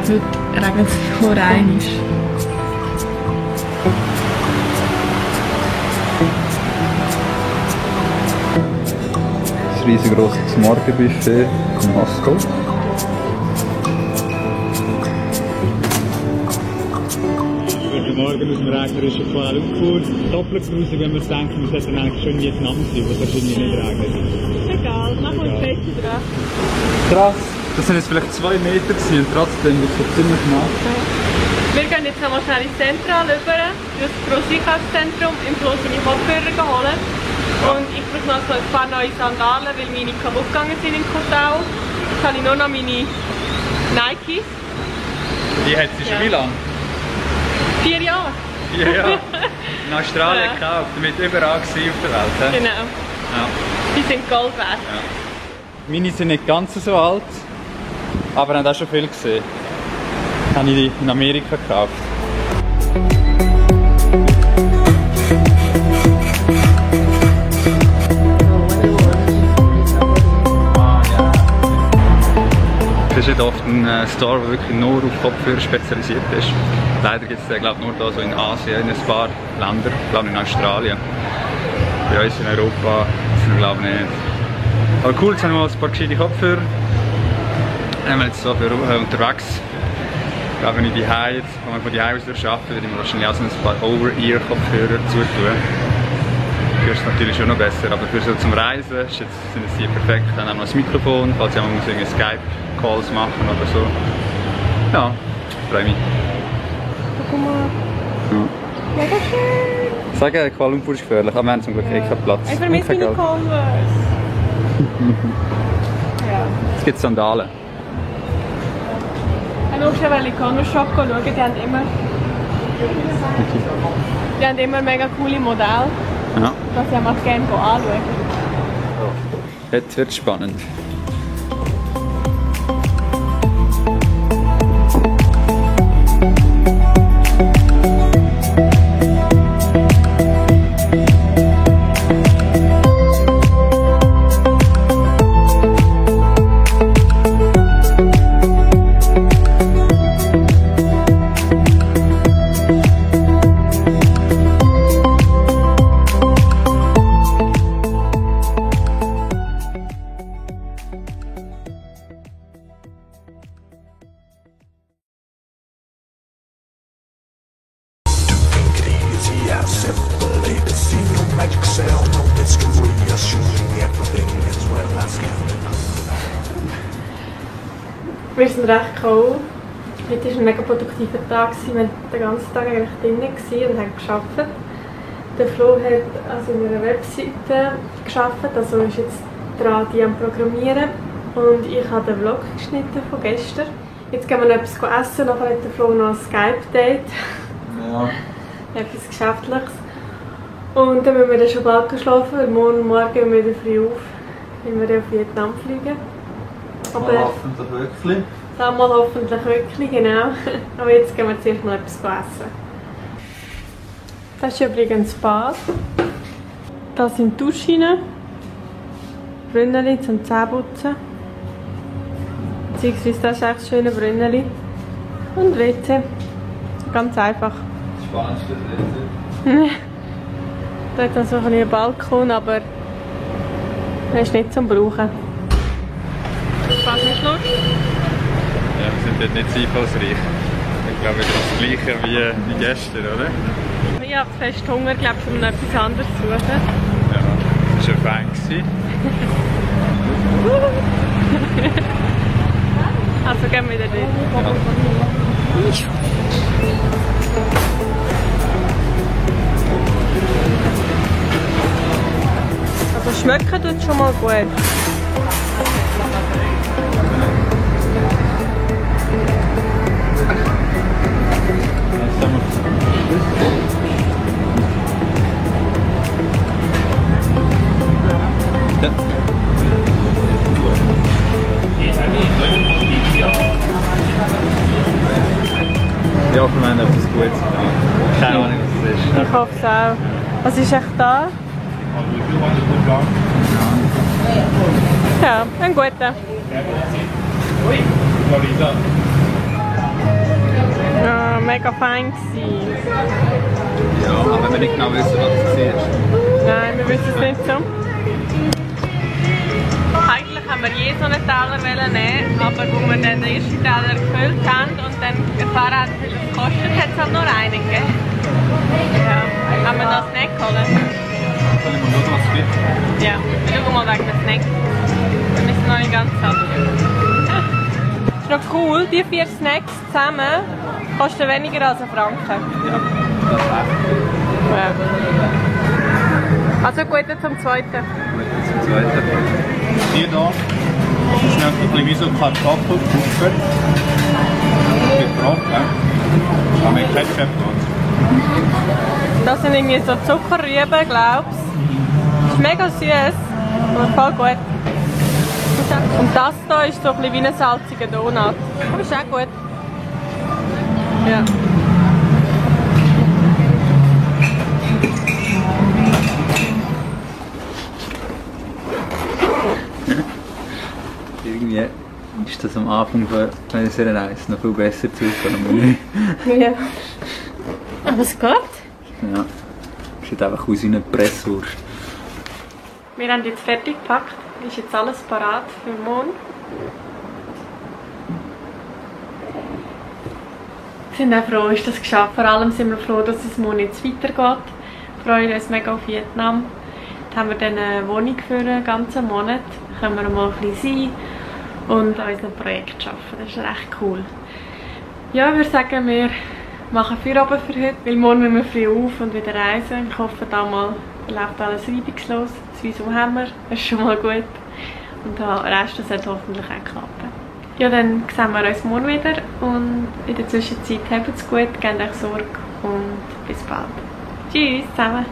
glaube, heute regnet es nur einmal. Ein riesengroßes Morgenbuffet in Moskau. Guten Morgen aus dem regnerischen Kuala Lumpur. Doppelt gruselig, wenn man denkt, wir sollten eigentlich schon in Vietnam sein, was wahrscheinlich nicht regnet. Egal, machen wir das Beste dran. Krass, das sind jetzt vielleicht 2 Meter gewesen, und trotzdem ist es ziemlich nass. Wir gehen jetzt nochmal schnell ins Zentral rüber, das Pro-Einkaufszentrum, im Schluss meine Kopfhörer holen. Und ich brauche noch so ein paar neue Sandalen, weil meine kaputt gegangen sind im Hotel. Jetzt habe ich nur noch meine Nikes. Die hat sie schon wie lange? 4 Jahre. 4 Jahre. In Australien gekauft, damit überall auf der Welt. He? Genau. Ja. Die sind Gold wert. Ja. Meine sind nicht ganz so alt, aber haben auch schon viel gesehen. Habe ich die in Amerika gekauft. Das ist nicht oft ein Store, der wirklich nur auf Kopfhörer spezialisiert ist. Leider gibt es glaube nur da so in Asien, in ein paar Ländern, ich glaube in Australien. Bei uns in Europa sind wir glaube ich nicht. Aber cool, jetzt haben wir mal ein paar gescheite Kopfhörer. Wenn wir jetzt so für unterwegs, ich glaube wenn ich die Hause, wenn wir von die Hause aus arbeiten, würde ich mir wahrscheinlich auch so ein paar Over-Ear-Kopfhörer zutun. Das ist natürlich schon noch besser, aber für so zum Reisen sind es die perfekt. Dann haben wir noch das Mikrofon, falls ich muss Skype-Calls machen oder so. Ja, freue mich. Guck mal. Ja. Mega schön. Sagen, Kuala Lumpur ist gefährlich, aber wir haben zum Glück keinen Platz. Ich vermisse meine Converse. Ja. Es gibt Sandalen. Ich habe schon in Converse Shop schauen, die haben immer mega coole Modelle. Ja. Das ich auch gerne anschauen. Jetzt wird es spannend. Wir sind recht cool. Heute war ein mega produktiver Tag. Wir waren den ganzen Tag eigentlich drinnen und haben gearbeitet. Der Flo hat also in einer Webseite gearbeitet, also ist jetzt dran, die am Programmieren. Und ich habe den Vlog geschnitten von gestern. Jetzt gehen wir noch etwas essen, nachher hat der Flo noch ein Skype-Date. Ja. Etwas Geschäftliches. Und dann müssen wir dann schon bald schlafen, weil morgen gehen wir wieder früh auf, weil wir auf Vietnam fliegen. Aber hoffentlich wirklich. Mal hoffentlich wirklich, genau. Aber jetzt gehen wir zuerst mal etwas essen. Das ist übrigens das Bad. Das sind die Duschen, Brünneli zum Zähneputzen. Beziehungsweise das ist echt schöne Brünneli. Und WC. Ganz einfach. Das Spannendste ist Da hat dann so ein Balkon, aber er ist nicht zum Brauchen. Was ist los? Ja, wir sind dort nicht so einfallsreich. Ich glaube, das ist das Gleiche wie gestern, oder? Ich habe fest Hunger, glaube ich, um noch etwas anderes zu suchen. Ja, das war schon fein. Also gehen wir wieder dort. Ja. Also schmecken tut schon mal gut. Ich hoffe, wir haben etwas Gutes getan. Keine Ahnung, was es ist. Ich hoffe es auch. Was ist echt da? Ja, ein guter. mega fein. Ja, aber wir nicht genau wissen, was es war. Nein, wir wissen es nicht so. Eigentlich haben wir je so einen Teller nehmen, aber wo wir dann den ersten Teller gefüllt haben und dann erfahren haben, wie viel es kostet, hat es halt nur einen gegeben. Ja, haben wir noch Snack geholt? Soll ich mal schauen, was es gibt? Ja, wir schauen mal wegen dem Snack. Wir müssen noch nicht ganz satt. Das ist noch cool, die 4 Snacks zusammen kosten weniger als 1 Franken. Ja, das ist echt. Ja. Also gut, zum zweiten. Gut, zum zweiten. Die hier, das ist ein bisschen wie so Kartoffelpuffer. Gebrochen. Aber mit Ketchup drin. Das sind irgendwie so Zuckerrüben, glaubst du? Das ist mega süß und voll gut. Und das hier ist so ein bisschen wie ein salziger Donut. Aber ist auch gut. Ja. Irgendwie ist das am Anfang von unserer Reise noch viel besser zugekommen. Ja. Aber es geht. Ja, es sieht einfach aus wie eine Presswurst. Wir haben jetzt fertig gepackt. Ist jetzt alles parat für morgen. Wir sind auch froh, ist das geschafft. Vor allem sind wir froh, dass es morgen jetzt weitergeht. Wir freuen uns mega auf Vietnam. Da haben wir dann eine Wohnung für einen ganzen Monat. Da können wir mal ein bisschen sein und an unserem Projekt arbeiten. Das ist recht cool. Ja, ich würde sagen, wir machen Feierabend für heute, weil morgen müssen wir früh auf und wieder reisen. Ich hoffe, da mal läuft alles reibungslos. Das Visum haben wir, das ist schon mal gut. Und der Rest sollte hoffentlich auch klappen. Ja, dann sehen wir uns morgen wieder und in der Zwischenzeit habt es gut, gebt euch Sorge und bis bald. Tschüss zusammen!